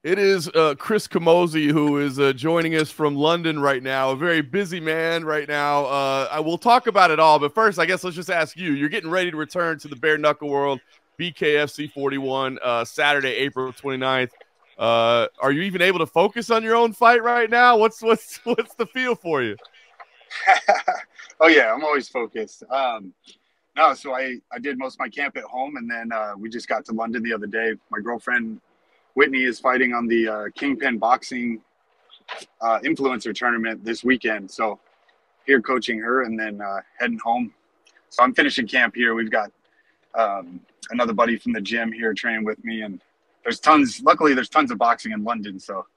It is Chris Camozzi who is joining us from London right now. A very busy man right now. I will talk about it all, but first, I guess let's just ask you. You're getting ready to return to the bare knuckle world, BKFC 41, Saturday, April 29th. Are you even able to focus on your own fight right now? What's the feel for you? Oh yeah, I'm always focused. No, so I did most of my camp at home, and then we just got to London the other day. My girlfriend Whitney is fighting on the Kingpyn boxing influencer tournament this weekend. So here coaching her and then heading home. So I'm finishing camp here. We've got another buddy from the gym here training with me, and luckily there's tons of boxing in London. So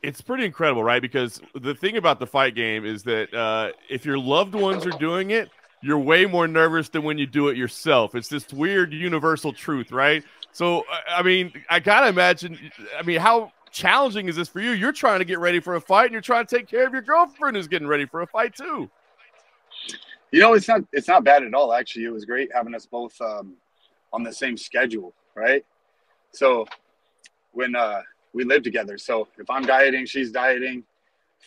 it's pretty incredible, right? Because the thing about the fight game is that if your loved ones are doing it, you're way more nervous than when you do it yourself. It's this weird universal truth, right? So, I mean, I got to imagine, how challenging is this for you? You're trying to get ready for a fight, and you're trying to take care of your girlfriend who's getting ready for a fight too. You know, it's not bad at all, actually. It was great having us both on the same schedule, right? So when we live together, so if I'm dieting, she's dieting.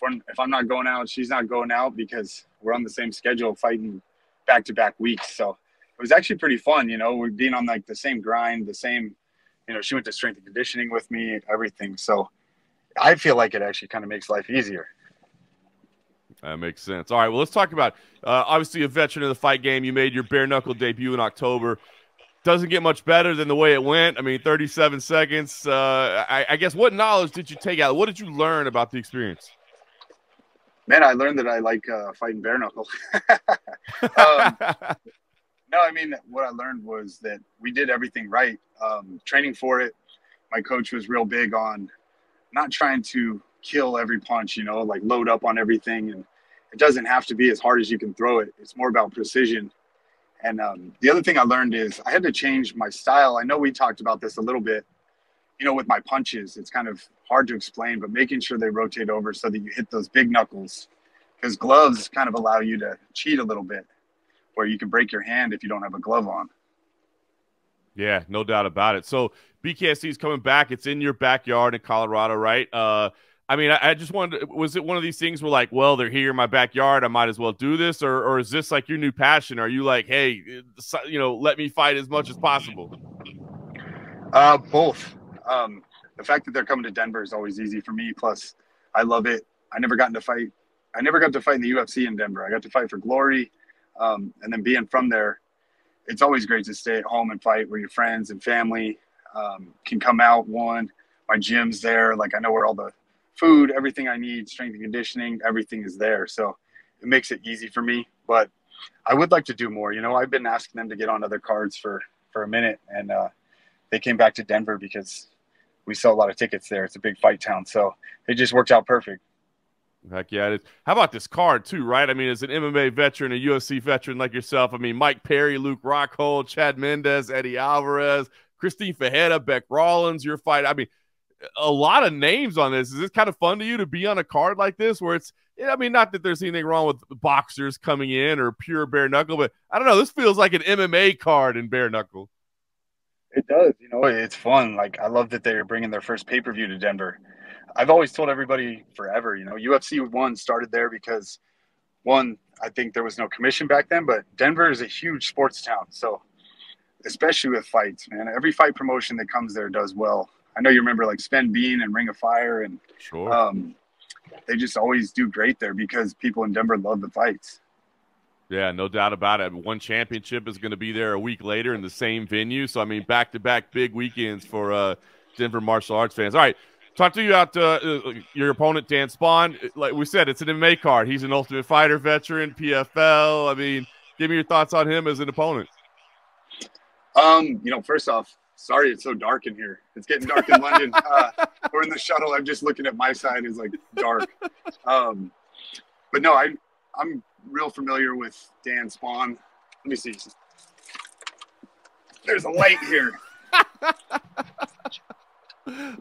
If I'm not going out, she's not going out, because we're on the same schedule fighting back-to-back weeks. So it was actually pretty fun, we're being on like the same grind, the same, she went to strength and conditioning with me, everything. So I feel like it actually kind of makes life easier. That makes sense. All right, well, let's talk about, obviously a veteran of the fight game. You made your bare knuckle debut in October. Doesn't get much better than the way it went. 37 seconds. I guess, what knowledge did you take out? What did you learn about the experience? Man, I learned that I like fighting bare knuckle. No, what I learned was that we did everything right. Training for it, my coach was real big on not trying to kill every punch, like load up on everything. And it doesn't have to be as hard as you can throw it. It's more about precision. And the other thing I learned is I had to change my style. I know we talked about this a little bit, with my punches. It's kind of hard to explain, but making sure they rotate over so that you hit those big knuckles, because gloves kind of allow you to cheat a little bit, where you can break your hand if you don't have a glove on. Yeah, no doubt about it. So BKFC is coming back. It's in your backyard in Colorado, right? I just wanted – was it one of these things where, like, well, they're here in my backyard, I might as well do this? Or is this, like, your new passion? Are you like, hey, let me fight as much as possible? Both. The fact that they're coming to Denver is always easy for me. Plus, I love it. I never got to fight in the UFC in Denver. I got to fight for Glory. And then being from there, it's always great to stay at home and fight where your friends and family can come out. My gym's there. Like, I know where all the food, everything I need, strength and conditioning, everything is there. So it makes it easy for me. But I would like to do more. I've been asking them to get on other cards for a minute, and they came back to Denver because we sell a lot of tickets there. It's a big fight town. So it just worked out perfect. Heck yeah, it is. How about this card too, right? As an MMA veteran, a UFC veteran like yourself, Mike Perry, Luke Rockhold, Chad Mendez, Eddie Alvarez, Christine Fajeda, Beck Rollins, your fight. A lot of names on this. Is this kind of fun to you to be on a card like this where it's, not that there's anything wrong with boxers coming in or pure bare knuckle, but I don't know, this feels like an MMA card in bare knuckle. It does. It's fun. Like, I love that they're bringing their first pay-per-view to Denver. I've always told everybody forever, UFC 1 started there because, one, I think there was no commission back then, but Denver is a huge sports town. So especially with fights, man, every fight promotion that comes there does well. I know you remember like Sven Bean and Ring of Fire, and sure. They just always do great there because people in Denver love the fights. Yeah, no doubt about it. One championship is going to be there a week later in the same venue. So, back-to-back big weekends for Denver martial arts fans. All right, talk to you about your opponent, Dan Spohn. Like we said, it's an MMA card. He's an Ultimate Fighter veteran, PFL. Give me your thoughts on him as an opponent. First off, sorry it's so dark in here. It's getting dark in London. We're in the shuttle. I'm just looking at my side. It's like dark. But no, I'm real familiar with Dan Spohn. Let me see. There's a light here.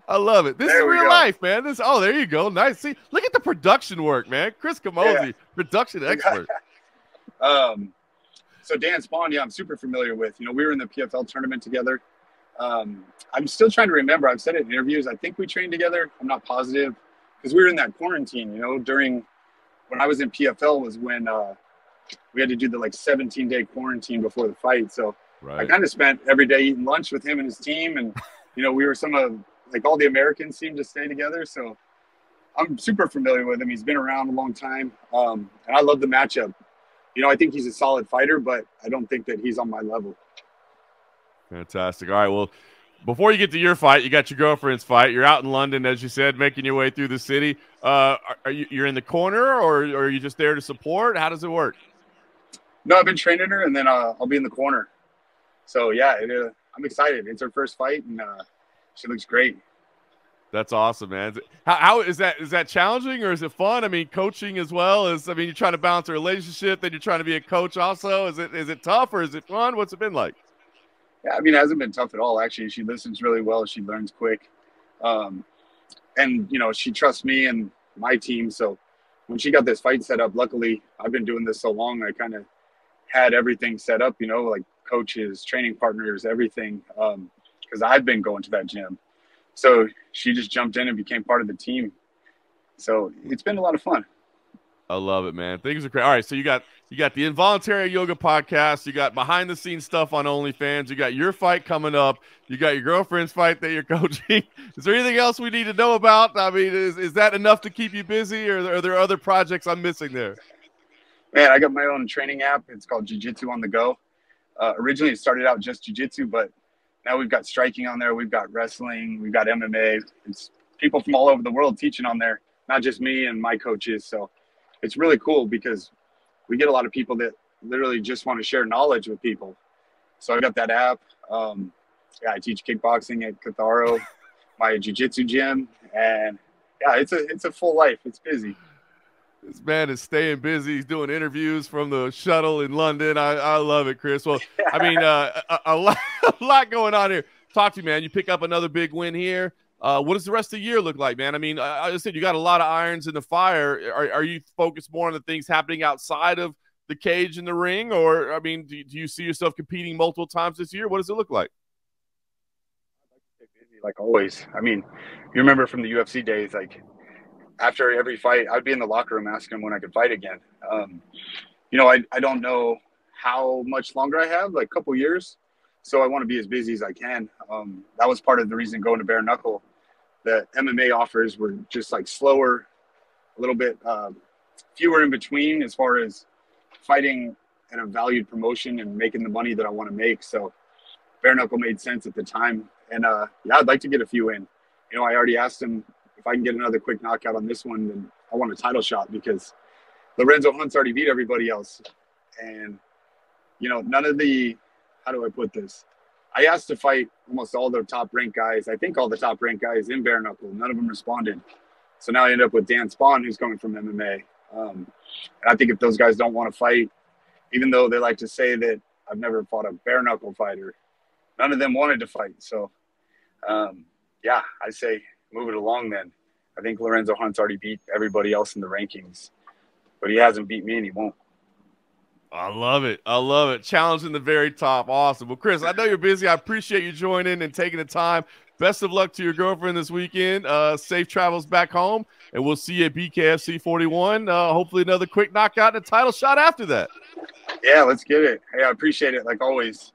I love it. This is real life, man. There you go. Nice. See, look at the production work, man. Chris Camozzi, production expert. So Dan Spohn, I'm super familiar with. We were in the PFL tournament together. I'm still trying to remember. I've said it in interviews. I think we trained together. I'm not positive because we were in that quarantine, during when I was in PFL was when we had to do the 17-day quarantine before the fight. So I kind of spent every day eating lunch with him and his team. And, we were some of all the Americans seemed to stay together. So I'm super familiar with him. He's been around a long time. And I love the matchup. I think he's a solid fighter, but I don't think that he's on my level. Fantastic. All right. Well, before you get to your fight, you got your girlfriend's fight. You're out in London, as you said, making your way through the city. You're in the corner, or are you just there to support? How does it work? No, I've been training her, and then I'll be in the corner. So, yeah, I'm excited. It's her first fight, and she looks great. That's awesome, man. How is that? Is that challenging, or is it fun? I mean, coaching as well you're trying to balance a relationship, then you're trying to be a coach also. Is it tough, or is it fun? What's it been like? Yeah, I mean, it hasn't been tough at all, actually. She listens really well. She learns quick. And, she trusts me and my team. So when she got this fight set up, luckily, I've been doing this so long, I kind of had everything set up, like coaches, training partners, everything, because I've been going to that gym. So she just jumped in and became part of the team. So it's been a lot of fun. I love it, man. Things are great. All right, so you got the Involuntary Yoga podcast. You got behind the scenes stuff on OnlyFans. You got your fight coming up. You got your girlfriend's fight that you're coaching. Is there anything else we need to know about? I mean, is that enough to keep you busy, or are there other projects I'm missing there? Man, I got my own training app. It's called Jiu-Jitsu on the Go. Originally, it started out just jiu-jitsu, but now we've got striking on there. We've got wrestling. We've got MMA. It's people from all over the world teaching on there, not just me and my coaches. So it's really cool because we get a lot of people that literally just want to share knowledge with people. So I got that app. I teach kickboxing at Catharo, my jiu-jitsu gym. And, yeah, it's a full life. It's busy. This man is staying busy. He's doing interviews from the shuttle in London. I love it, Chris. Well, I mean, a lot going on here. Talk to me, man. You pick up another big win here. What does the rest of the year look like, man? I mean, I said you got a lot of irons in the fire. Are you focused more on the things happening outside of the cage and the ring? Or, I mean, do you see yourself competing multiple times this year? What does it look like? I'd like to stay busy, like always. I mean, you remember from the UFC days, after every fight, I'd be in the locker room asking them when I could fight again. I don't know how much longer I have, a couple years. So I want to be as busy as I can. That was part of the reason going to bare knuckle. The MMA offers were just slower, a little bit fewer in between as far as fighting at a valued promotion and making the money that I want to make. So bare knuckle made sense at the time. And I'd like to get a few in. I already asked him, if I can get another quick knockout on this one, then I want a title shot because Lorenzo Hunt's already beat everybody else. And, none of the, how do I put this? I asked to fight almost all the top ranked guys. I think all the top ranked guys in bare knuckle. None of them responded. So now I end up with Dan Spohn, who's coming from MMA. And I think if those guys don't want to fight, even though they like to say that I've never fought a bare knuckle fighter, none of them wanted to fight. So, I say, move it along then. I think Lorenzo Hunt's already beat everybody else in the rankings, but he hasn't beat me and he won't. I love it. I love it. Challenging the very top. Awesome. Well, Chris, I know you're busy. I appreciate you joining and taking the time. Best of luck to your girlfriend this weekend. Safe travels back home, and we'll see you at BKFC 41. Hopefully another quick knockout and a title shot after that. Yeah, let's get it. Hey, I appreciate it like always.